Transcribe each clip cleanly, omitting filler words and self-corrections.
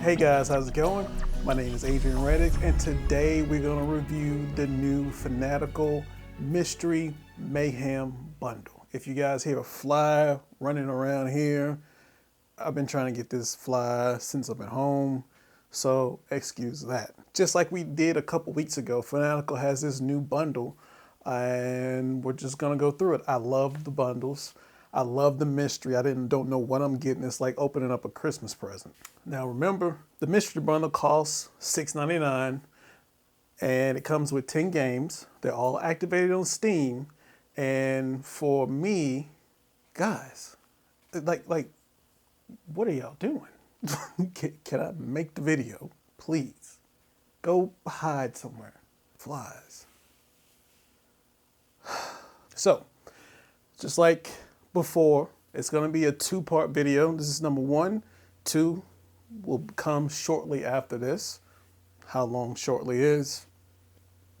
Hey guys, how's it going? My name is Adrian Reddix, and today we're going to review the new Fanatical Mystery Mayhem bundle. If you guys hear a fly running around here, I've been trying to get this fly since I've been home, so excuse that. Just like we did a couple weeks ago, Fanatical has this new bundle, and we're just going to go through it. I love the bundles. I love the mystery. I don't know what I'm getting. It's like opening up a Christmas present. Now remember, the mystery bundle costs $6.99 and it comes with 10 games. They're all activated on Steam. And for me, guys, like what are y'all doing? Can I make the video? Please. Go hide somewhere. Flies. So, just like before, it's going to be a two-part video. This is number 1. 2 will come shortly after this. How long shortly is,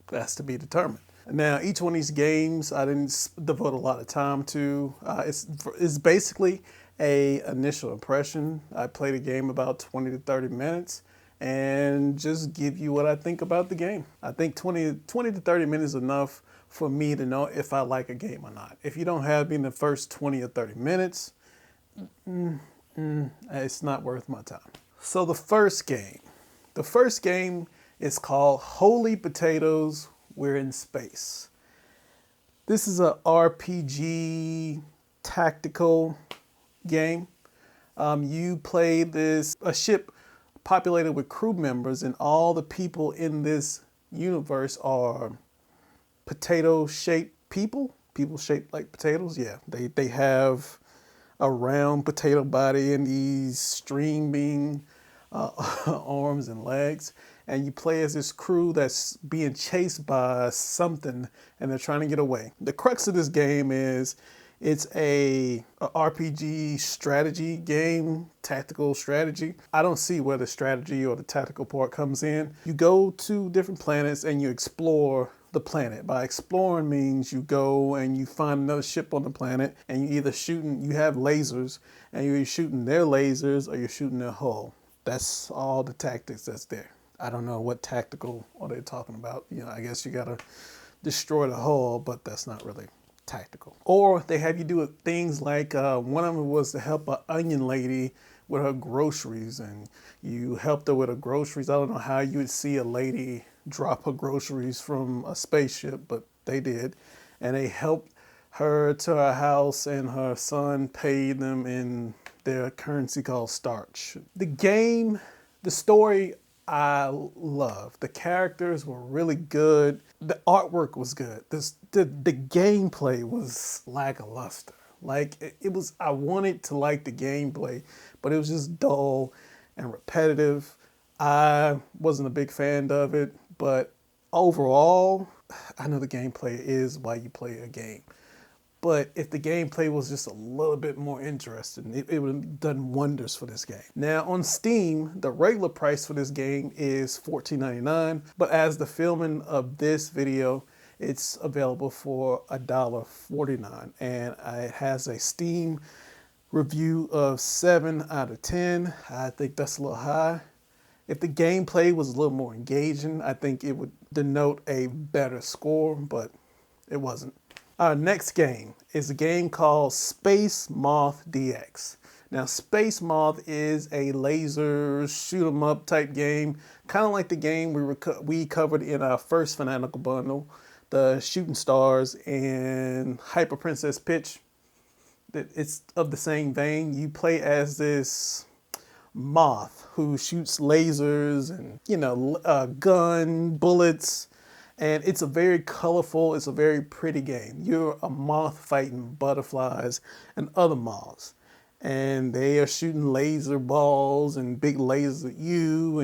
that's to be determined. Now, each one of these games I didn't devote a lot of time to. It's basically a initial impression. I played a game about 20 to 30 minutes and just give you what I think about the game. I think 20 to 30 minutes is enough for me to know if I like a game or not. If you don't have me in the first 20 or 30 minutes, it's not worth my time. So the first game is called Holy Potatoes, We're in Space. This is a RPG tactical game. You play a ship populated with crew members, and all the people in this universe are potato-shaped people shaped like potatoes. Yeah, they have a round potato body and these streaming arms and legs, and you play as this crew that's being chased by something and they're trying to get away. The crux of this game is it's a RPG strategy game, tactical strategy. I don't see where the strategy or the tactical part comes in. You go to different planets and you explore the planet. By exploring means you go and you find another ship on the planet and you have lasers and you're shooting their lasers or you're shooting their hull. That's all the tactics that's there. I don't know what tactical are they talking about. You know, I guess you gotta destroy the hull, but that's not really tactical. Or they have you do things like one of them was to help an onion lady with her groceries, and you helped her with her groceries. I don't know how you would see a lady drop her groceries from a spaceship, but they did. And they helped her to her house, and her son paid them in their currency called starch. The story, I love. The characters were really good. The artwork was good. The gameplay was lackluster. Like I wanted to like the gameplay, but it was just dull and repetitive. I wasn't a big fan of it, but overall, I know the gameplay is why you play a game. But if the gameplay was just a little bit more interesting, it would have done wonders for this game. Now on Steam, the regular price for this game is $14.99, but as the filming of this video, it's available for $1.49, and it has a Steam review of 7 out of 10. I think that's a little high. If the gameplay was a little more engaging, I think it would denote a better score, but it wasn't. Our next game is a game called Space Moth DX. Now, Space Moth is a laser shoot 'em up type game, kind of like the game we covered in our first Fanatical bundle, the Shooting Stars and Hyper Princess Pitch. It's of the same vein. You play as this moth who shoots lasers and gun, bullets. And it's a very colorful, it's a very pretty game. You're a moth fighting butterflies and other moths. And they are shooting laser balls and big lasers at you,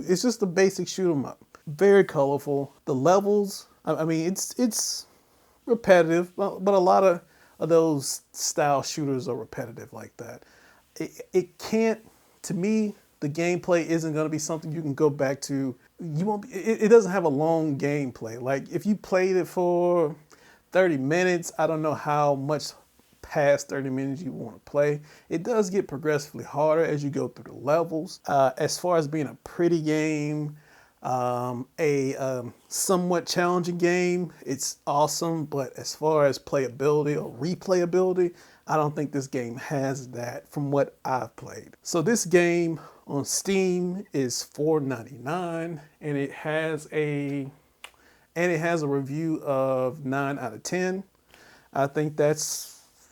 it's just a basic shoot 'em up. Very colorful. The levels, I mean, it's repetitive, but a lot of those style shooters are repetitive like that. It can't, to me, the gameplay isn't going to be something you can go back to. It doesn't have a long gameplay. Like if you played it for 30 minutes, I don't know how much past 30 minutes you want to play. It does get progressively harder as you go through the levels. As far as being a pretty game, a somewhat challenging game, it's awesome, but as far as playability or replayability, I don't think this game has that from what I've played. So this game on Steam is $4.99, and it has a review of 9 out of 10. I think that's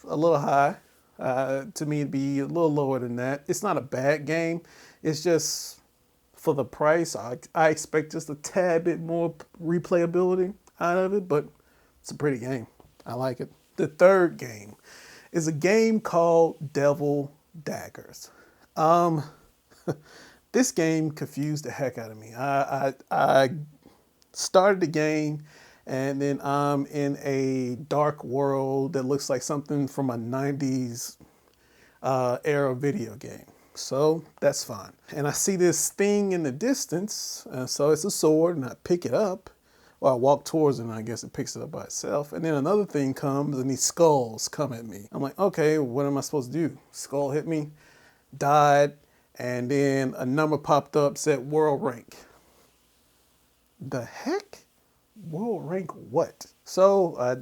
a little high. To me, it'd be a little lower than that. It's not a bad game. It's just, for the price, I expect just a tad bit more replayability out of it, but it's a pretty game. I like it. The third game is a game called Daggers. This game confused the heck out of me. I started the game, and then I'm in a dark world that looks like something from a 90s era video game. So that's fine. And I see this thing in the distance. So it's a sword, and I pick it up. Well, I walk towards it, and I guess it picks it up by itself. And then another thing comes, and these skulls come at me. I'm like, okay, what am I supposed to do? Skull hit me, died, and then a number popped up, said world rank. The heck? World rank what? So I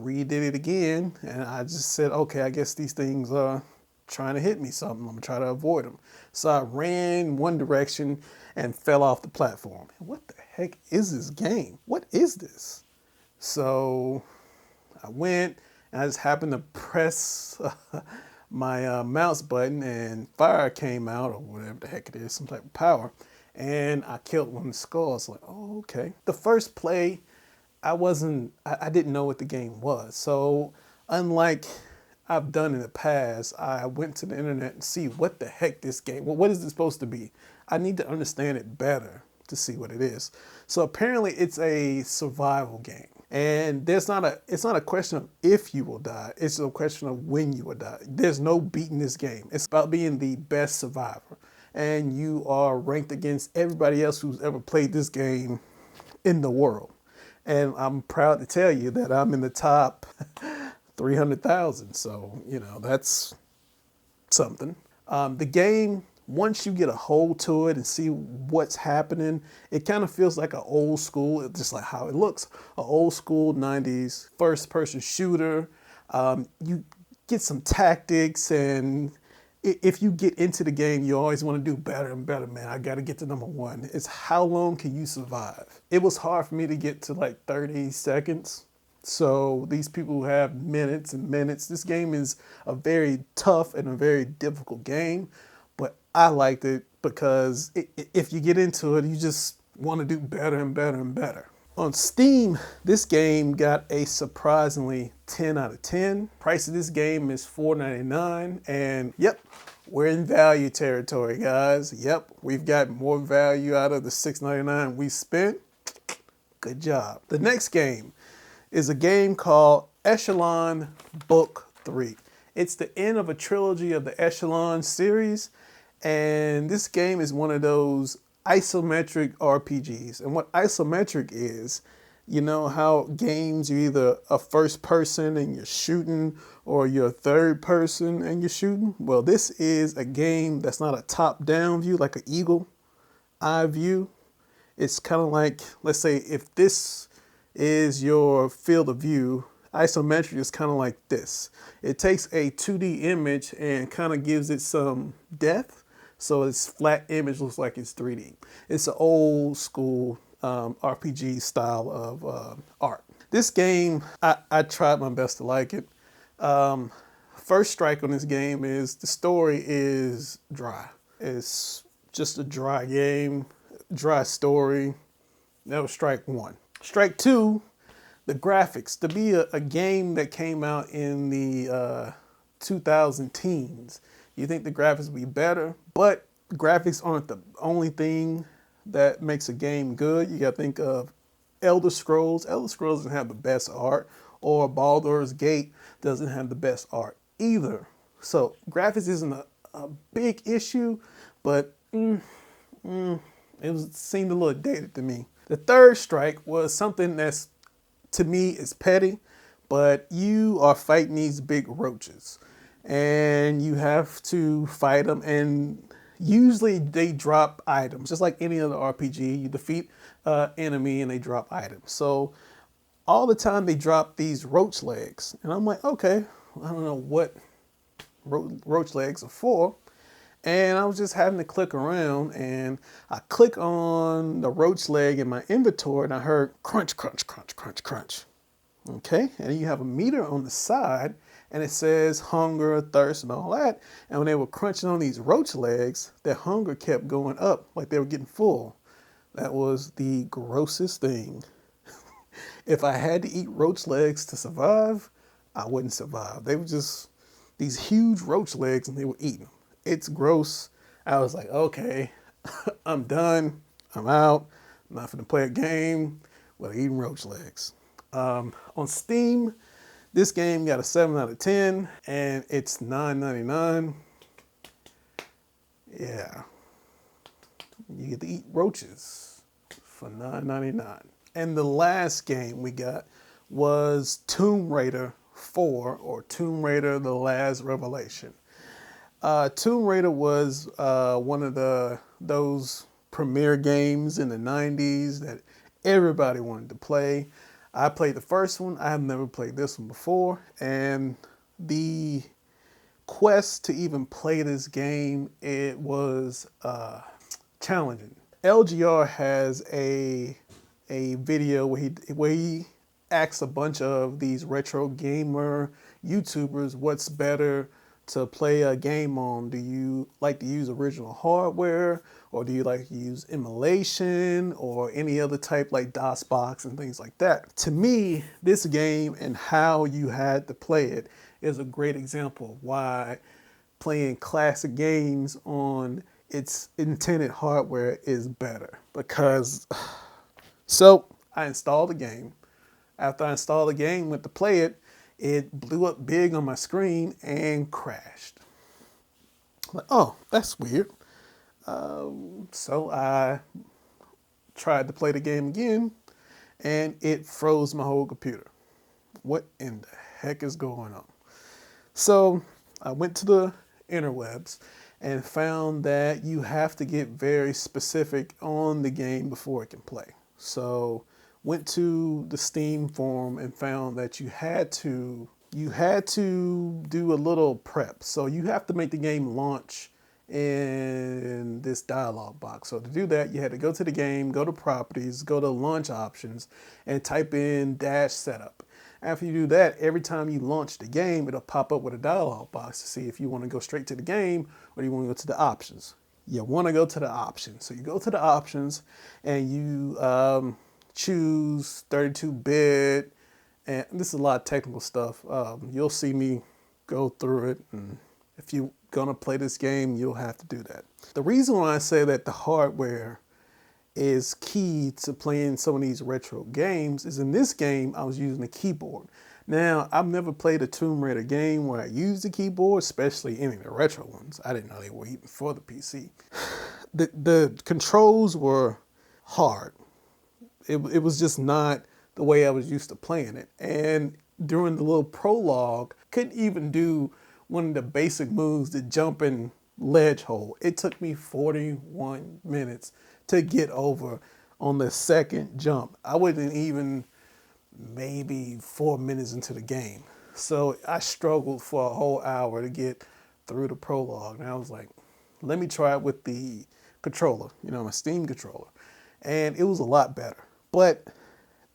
redid it again, and I just said, okay, I guess these things are trying to hit me something. I'm gonna try to avoid them. So I ran one direction and fell off the platform. What the heck is this game? What is this? So I went, and I just happened to press my mouse button, and fire came out, or whatever the heck it is, some type of power, and I killed one of the skulls. Like, oh, okay. The first play, I didn't know what the game was. So unlike I've done in the past, I went to the internet and see what the heck this game, well, what is it supposed to be? I need to understand it better to see what it is. So apparently it's a survival game. And it's not a question of if you will die, it's a question of when you will die. There's no beating this game. It's about being the best survivor. And you are ranked against everybody else who's ever played this game in the world. And I'm proud to tell you that I'm in the top 300,000. So, you know, that's something. The game, once you get a hold to it and see what's happening, it kind of feels like an old school, just like how it looks, an old school 90s first person shooter. You get some tactics, and if you get into the game, you always want to do better and better, man. I got to get to number one. It's how long can you survive? It was hard for me to get to like 30 seconds. So these people who have minutes and minutes, this game is a very tough and a very difficult game, but I liked it because if you get into it, you just want to do better and better and better. On Steam, this game got a surprisingly 10 out of 10. Price of this game is $4.99, and yep, we're in value territory, guys. Yep, we've got more value out of the $6.99 we spent. Good job. The next game is a game called Exelon Book 3. It's the end of a trilogy of the Exelon series, and this game is one of those isometric RPGs. And what isometric is, you know how games, you're either a first person and you're shooting, or you're a third person and you're shooting? Well, this is a game that's not a top-down view, like an eagle eye view. It's kind of like, let's say if this is your field of view, isometric is kind of like this. It takes a 2D image and kind of gives it some depth, so its flat image looks like it's 3D. It's an old school RPG style of art. This game, I tried my best to like it. First strike on this game is the story is dry. It's just a dry game, dry story. That was strike one. Strike two, the graphics. To be a game that came out in the 2000 teens, you think the graphics would be better, but graphics aren't the only thing that makes a game good. You got to think of Elder Scrolls. Elder Scrolls doesn't have the best art, or Baldur's Gate doesn't have the best art either. So graphics isn't a big issue, but it seemed a little dated to me. The third strike was something that's, to me, is petty, but you are fighting these big roaches, and you have to fight them, and usually they drop items, just like any other RPG. You defeat enemy and they drop items. So all the time they drop these roach legs, and I'm like, okay, I don't know what roach legs are for. And I was just having to click around, and I click on the roach leg in my inventory, and I heard crunch, crunch, crunch, crunch, crunch. Okay, and you have a meter on the side, and it says hunger, thirst, and all that. And when they were crunching on these roach legs, their hunger kept going up, like they were getting full. That was the grossest thing. If I had to eat roach legs to survive, I wouldn't survive. They were just these huge roach legs, and they were eating them. It's gross. I was like, okay, I'm done. I'm out. I'm not going to play a game with eating roach legs. On Steam, this game got a 7 out of 10, and it's $9.99. Yeah. You get to eat roaches for $9.99. And the last game we got was Tomb Raider 4, or Tomb Raider: The Last Revelation. Tomb Raider was one of those premier games in the 90s that everybody wanted to play. I played the first one. I have never played this one before. And the quest to even play this game, it was challenging. LGR has a video where he asks a bunch of these retro gamer YouTubers what's better to play a game on. Do you like to use original hardware, or do you like to use emulation, or any other type like DOSBox and things like that? To me, this game and how you had to play it is a great example of why playing classic games on its intended hardware is better. Because, so I installed the game. After I installed the game, went to play it, it blew up big on my screen and crashed. I'm like, oh, that's weird. So I tried to play the game again, and it froze my whole computer. What in the heck is going on? So I went to the interwebs and found that you have to get very specific on the game before it can play. So went to the Steam forum and found that you had to do a little prep. So you have to make the game launch in this dialog box. So to do that, you had to go to the game, go to properties, go to launch options, and type in -setup. After you do that, every time you launch the game, it'll pop up with a dialog box to see if you want to go straight to the game or you want to go to the options. You want to go to the options. So you go to the options and you choose 32-bit, and this is a lot of technical stuff. You'll see me go through it, and if you're gonna play this game, you'll have to do that. The reason why I say that the hardware is key to playing some of these retro games is in this game, I was using a keyboard. Now, I've never played a Tomb Raider game where I used the keyboard, especially any of the retro ones. I didn't know they were even for the PC. The controls were hard. It was just not the way I was used to playing it. And during the little prologue, couldn't even do one of the basic moves, the jumping ledge hold. It took me 41 minutes to get over on the second jump. I wasn't even maybe 4 minutes into the game. So I struggled for a whole hour to get through the prologue. And I was like, let me try it with the controller, my Steam controller. And it was a lot better. But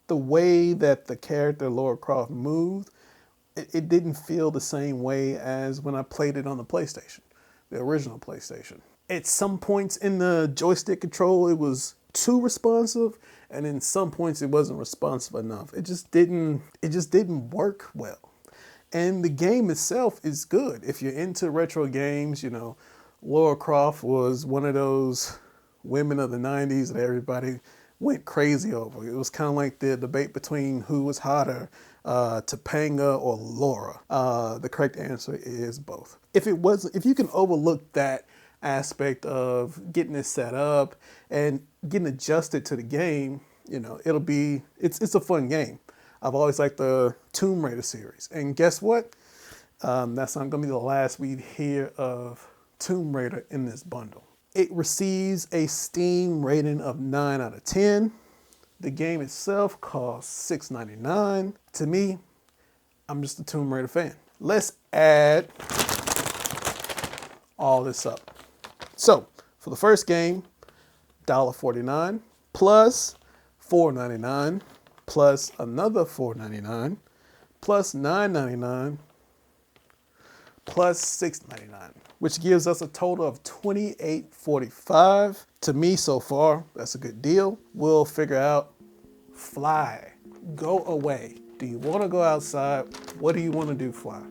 the way that the character Lara Croft moved, it didn't feel the same way as when I played it on the PlayStation, the original PlayStation. At some points in the joystick control, it was too responsive, and in some points it wasn't responsive enough. It just didn't work well. And the game itself is good. If you're into retro games, Lara Croft was one of those women of the 90s that everybody went crazy over. It was kind of like the debate between who was hotter, Topanga or Laura. The correct answer is both. If you can overlook that aspect of getting it set up and getting adjusted to the game, it's a fun game. I've always liked the Tomb Raider series. And guess what? That's not going to be the last we hear of Tomb Raider in this bundle. It receives a Steam rating of 9 out of 10. The game itself costs $6.99. To me, I'm just a Tomb Raider fan. Let's add all this up. So, for the first game, $1.49 plus $4.99 plus another $4.99 plus $9.99 plus $6.99, which gives us a total of $28.45. To me, so far, that's a good deal. We'll figure out Fly. Go away. Do you want to go outside? What do you want to do, Fly?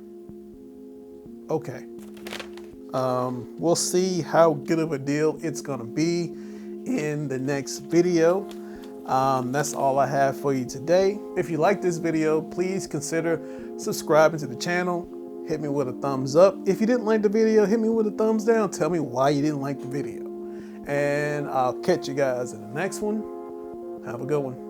Okay. We'll see how good of a deal it's gonna be in the next video. That's all I have for you today. If you like this video, please consider subscribing to the channel. Hit me with a thumbs up. If you didn't like the video, hit me with a thumbs down. Tell me why you didn't like the video. And I'll catch you guys in the next one. Have a good one.